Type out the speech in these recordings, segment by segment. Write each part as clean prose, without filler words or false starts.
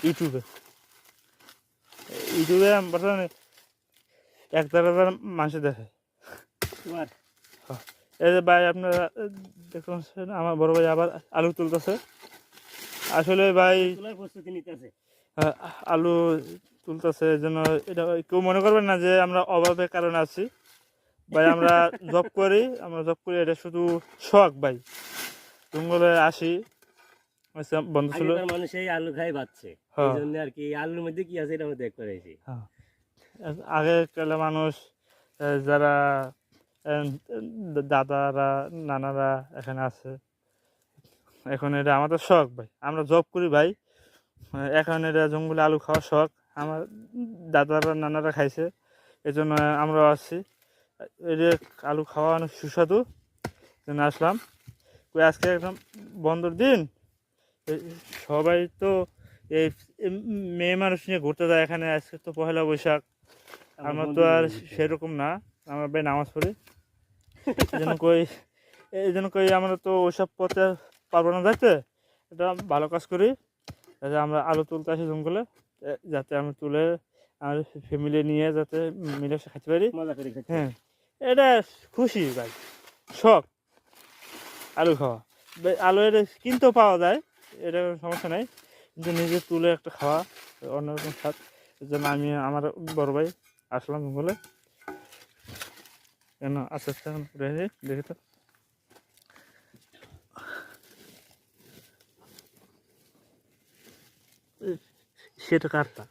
ইউটিউবে ইউটিউবে বর্তমানে 1,000 মানুষ দেখে। এই যে ভাই আপনারা দেখতে পাচ্ছেন আমার বড় ভাই আবার আলু তুলতেছে। আসলে ভাই আলু তুলতেছে এই জন্য এটা কেউ মনে করবেন না যে আমরা অভাবের কারণে আছি ভাই। আমরা জব করি এটা শুধু শখ ভাই। জঙ্গলে আসি বন্ধ ছিল, মানুষ এই আলু খাই বাঁচছে, এই জন্য আর কি আলুর মধ্যে কি আছে এটা আমরা দেখতে পেরেছি। আগেকালে মানুষ যারা দাদারা নানারা এখানে আছে, এখন এটা আমাদের শখ ভাই। আমরা জব করি ভাই, এখন এটা জঙ্গলে আলু খাওয়ার শখ। আমার দাদারা নানারা খাইছে, এই জন্য আমরাও আসছি। এটা আলু খাওয়া অনেক সুস্বাদু, জন্য আসলাম। আজকে একদম বন্ধর দিন, সবাই তো এই মেয়ে মানুষ নিয়ে ঘুরতে যায় এখানে। আজকে তো পয়লা বৈশাখ, আমরা তো আর সেরকম না, আমরা ভাই নামাজ পড়ি। এই জন্য কই আমরা তো ওইসব পথে পারবো না যাইতে, এটা ভালো কাজ করি। যাতে আমরা আলু তুলতে আসি জঙ্গলে, যাতে আমরা তুলে আমার ফ্যামিলি নিয়ে যাতে মিলেমিশে খেতে পারি। হ্যাঁ, এটা খুশি ভাই, শখ আলু খাওয়া। আলু এটা কিনতেও পাওয়া যায়, এটা সমস্যা নেই, কিন্তু নিজে তুলে একটা খাওয়া অন্যরকম স্বাদ। এই জন্য আমি আমার বড় ভাই আসলাম জঙ্গলে। কেন আস্তে আস্তে এখন দেখি তো সেটা কাটতা,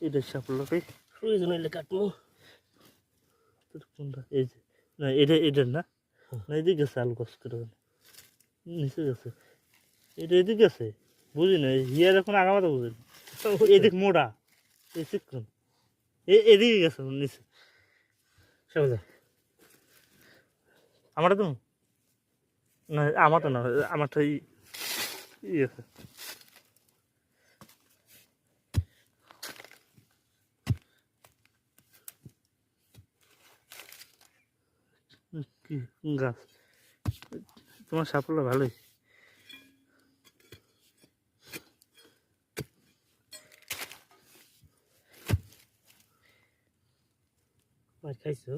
এটা সাপড় প্রয়োজন হইলে কাটবো। কোনটা? এই যে না, এটা না, এদিকে গেছে আলু গাছ করে নিচে গেছে, এটা এদিকে গেছে, বুঝি না। হিয়ার এখন আগামাতে বুঝি না, এদিক মোড়া, এই চিকন এদিকে গেছে নিচে। আমারটা তো না, আমারটা না, আমারটা ই আছে। কি গাছ? তোমার সাফল্য ভালোই। খাইছো?